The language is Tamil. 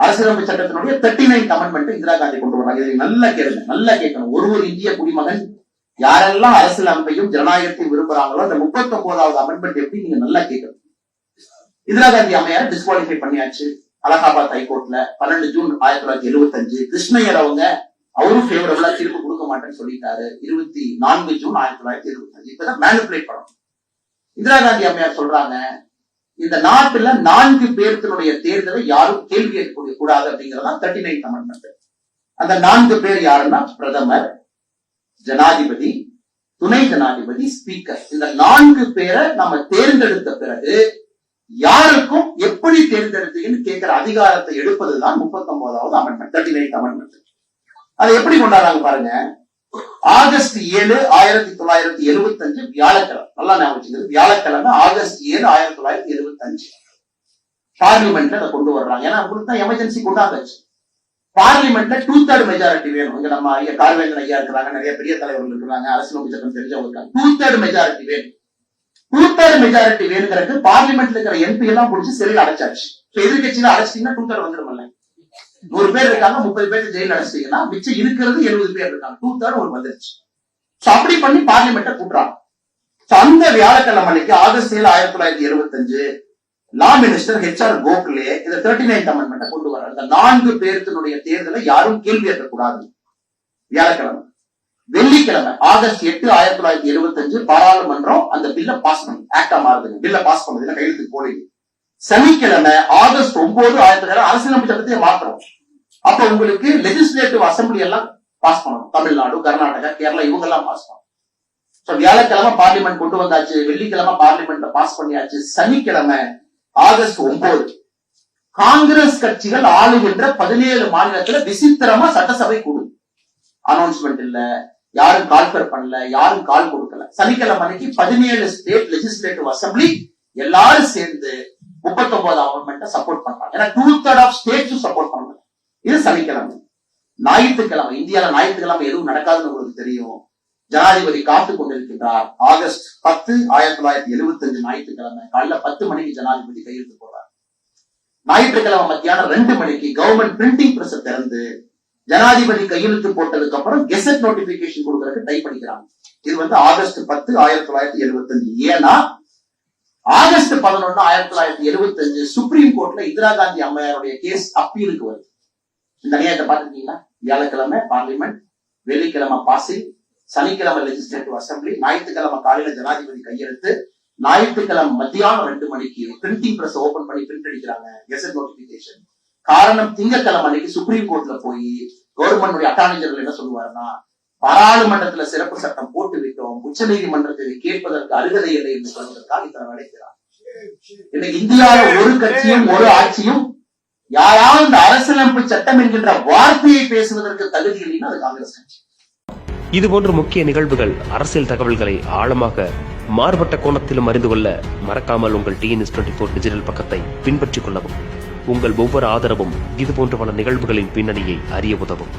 அரசியலமைப்பு சட்டத்தினுடைய 39th அமெண்ட்மெண்ட் இந்திரா காந்தி கொண்டு வர்றாங்க. இதை நல்லா கேளுங்க, நல்லா கேட்கணும். ஒரு இந்திய குடிமகன் யாரெல்லாம் அரசியலமைப்பையும் ஜனநாயகத்தையும் விரும்புறாங்களோ அந்த 39வது அமெண்ட்மெண்ட் எப்படி நீங்க நல்லா கேட்கணும். இந்திரா காந்தி அம்மையார் டிஸ்குவாலிஃபை பண்ணியாச்சு அலகாபாத் ஹைகோர்ட்ல 12 ஜூன் 1975. கிருஷ்ணய்யர் அவங்க அவரும் ஃபேவரபிளா தீர்ப்பு கொடுக்க மாட்டேன்னு சொல்லிட்டாரு 24 ஜூன் 1975. இப்பதான் மேனிபுலேட் பண்ணணும். இந்திரா காந்தி அம்மையார் சொல்றாங்க, இந்த நாட்டுல 4 பேர்த்தினுடைய தேர்தலை யாரும் கேள்வி கேட்க கூடாது அப்படிங்கறதா 39th அமெண்ட்மெண்ட். அந்த 4 பேர் யாருன்னா பிரதமர், ஜனாதிபதி, துணை ஜனாதிபதி, ஸ்பீக்கர். இந்த 4 பேரை நம்ம தேர்ந்தெடுத்த பிறகு யாருக்கும் எப்படி தேர்ந்தெடுத்தீங்கன்னு கேட்கிற அதிகாரத்தை எடுப்பதுதான் 39வது அமெண்ட்மெண்ட், 39th அமெண்ட்மெண்ட். அதை எப்படி கொண்டாடுறாங்க பாருங்க. ஆகஸ்ட் 7 1975 வியாழக்கிழமை, நல்லா ஞாபகம், வியாழக்கிழமை ஆகஸ்ட் 7 1975 பார்லிமெண்ட்ல அதை கொண்டு வர்றாங்க. ஏன்னா உங்களுக்கு தான் எமர்ஜென்சி கொண்டாந்தாச்சு. பார்லிமெண்ட்ல 2/3 மெஜாரிட்டி வேணும். இங்க நம்ம ஐயா கார்வேந்தன் ஐயா இருக்கிறாங்க, நிறைய பெரிய தலைவர்கள் இருக்கிறாங்க, அரசியலமைப்பு சட்டம் தெரிஞ்சவங்க இருக்காங்க. 2/3 மெஜாரிட்டி வேணும். 2/3 மெஜாரிட்டி வேணுங்கிறது பார்லிமெண்ட்ல இருக்கிற எம்பி எல்லாம் பிடிச்சி சிறையில் அடைச்சாச்சு. எதிர்கட்சியில அடைச்சிட்டீங்கன்னா 2/3 வந்துடும். 100 பேர் இருக்காங்க, 30 பேர் ஜெயில அடைச்சிட்டீங்கன்னா மிச்சம் இருக்கிறது 70 பேர் இருக்காங்க. 2/3 ஒரு வந்துருச்சு. அப்படி பண்ணி பார்லிமெண்ட்டை கூட்டுறாங்க. அந்த வியாழக்கிழமை அன்னைக்கு ஆகஸ்ட் 7 1975 லா மினிஸ்டர் HR கோகலே இந்த 39th அமெண்ட்மெண்ட் கொண்டு வர்றாரு. இந்த 4 பேர்த்தினுடைய தேர்தலை யாரும் கேள்வி கேட்கக்கூடாது. வியாழக்கிழமை. வெள்ளிக்கிழமை ஆகஸ்ட் 8 1975 பாராளுமன்றம் அந்த பில்ல பாஸ் பண்ணி ஆக்டா மாறுதுங்க. பில்ல பாஸ் பண்ணது கையெழுத்து போடுது. சனிக்கிழமை ஆகஸ்ட் 9 1900 அரசியலமைப்பு சட்டத்தை மாற்றணும். அப்ப உங்களுக்கு லெஜிஸ்லேட்டிவ் அசம்பிளி எல்லாம் பாஸ் பண்ணணும். தமிழ்நாடு, கர்நாடகா, கேரளா இவங்க எல்லாம் பாஸ் பண்ணணும். வியாழக்கிழமை பார்லிமெண்ட் கொண்டு வந்தாச்சு, வெள்ளிக்கிழமை பார்லிமெண்ட்ல பாஸ் பண்ணியாச்சு. சனிக்கிழமை ஆகஸ்ட் 9 காங்கிரஸ் கட்சிகள் ஆளுகின்ற 17 மாநிலத்துல விசித்திரமா சட்டசபை கூடும். அனௌன்ஸ்மெண்ட் இல்ல, யாரும் கால்பர் பண்ணல, யாரும் கால் கொடுக்கல. சனிக்கிழமை அன்னைக்கு 17 ஸ்டேட் லெஜிஸ்லேட்டிவ் அசம்பிளி எல்லாரும் சேர்ந்து 39வது அமெண்ட்மெண்ட்டை சப்போர்ட் பண்றாங்க. ஏன்னா 2/3 ஆஃப் ஸ்டேட்ஸும் சப்போர்ட் பண்ணாங்க. இது சனிக்கிழமை. ஞாயிற்றுக்கிழமை, இந்தியாவில ஞாயிற்றுக்கிழமை எதுவும் நடக்காதுன்னு உங்களுக்கு தெரியும். ஜனாதிபதி காத்து கொண்டிருக்கின்றார். ஆகஸ்ட் 10 1975 ஞாயிற்றுக்கிழமை காலையில 10 மணிக்கு ஜனாதிபதி கையெழுத்து போடுறார். ஞாயிற்றுக்கிழமை மத்தியானம் 2 மணிக்கு கவர்மெண்ட் பிரிண்டிங் பிரஸ் திறந்து ஜனாதிபதி கையெழுத்து போட்டதுக்கு அப்புறம் கெசட் நோட்டிபிகேஷன் கொடுக்கறதுக்கு டைப் பண்ணிக்கிறாங்க. இது ஆகஸ்ட் 10 1975. ஏன்னா ஆகஸ்ட் 11 1975 சுப்ரீம் கோர்ட்ல இந்திரா காந்தி அம்மையாருடைய கேஸ் அப்பீலுக்கு வருது. இந்த நியாயத்தை பாத்துருக்கீங்களா? வியாழக்கிழமை பார்லிமெண்ட், வெள்ளிக்கிழமை பாசிங், சனிக்கிழமை லெஜிஸ்லேட்டிவ் அசம்பிளி, ஞாயிற்றுக்கிழமை காலையில ஜனாதிபதி கையெழுத்து, ஞாயிற்றுக்கிழமை மத்தியானம் 2 மணிக்கு பிரிண்டிங் பிரஸ் ஓபன் பண்ணி பிரிண்ட் அடிக்கிறாங்க கெசட் நோட்டிபிகேஷன். காரணம், திங்கட்கிழமை அன்னைக்கு சுப்ரீம் கோர்ட்ல போய் கவர்மெண்ட் அட்டார்னி ஜெனரல் என்ன சொல்லுவாருன்னா, பாராளுமன்றத்துல சிறப்பு சட்டம் போட்டு விட்டோம், உச்ச நீதிமன்றத்தை கேட்பதற்கு அருகதை இல்லை என்று சொல்வதற்காக இத்தனை நடைக்கிறார். இன்னைக்கு இந்தியாவில் ஒரு கட்சியும் ஒரு ஆட்சியும் யாராவது இந்த அரசியலமைப்பு சட்டம் என்கின்ற வார்த்தையை பேசுவதற்கு தகுதி இல்லைன்னா அது காங்கிரஸ் கட்சி. இதுபோன்ற முக்கிய நிகழ்வுகள், அரசியல் தகவல்களை ஆழமாக மாறுபட்ட கோணத்திலும் அறிந்து கொள்ள மறக்காமல் உங்கள் TNS24 டிஜிட்டல் பக்கத்தை பின்பற்றிக் கொள்ளவும். உங்கள் ஒவ்வொரு ஆதரவும் இதுபோன்ற பல நிகழ்வுகளின் பின்னணியை அறிய உதவும்.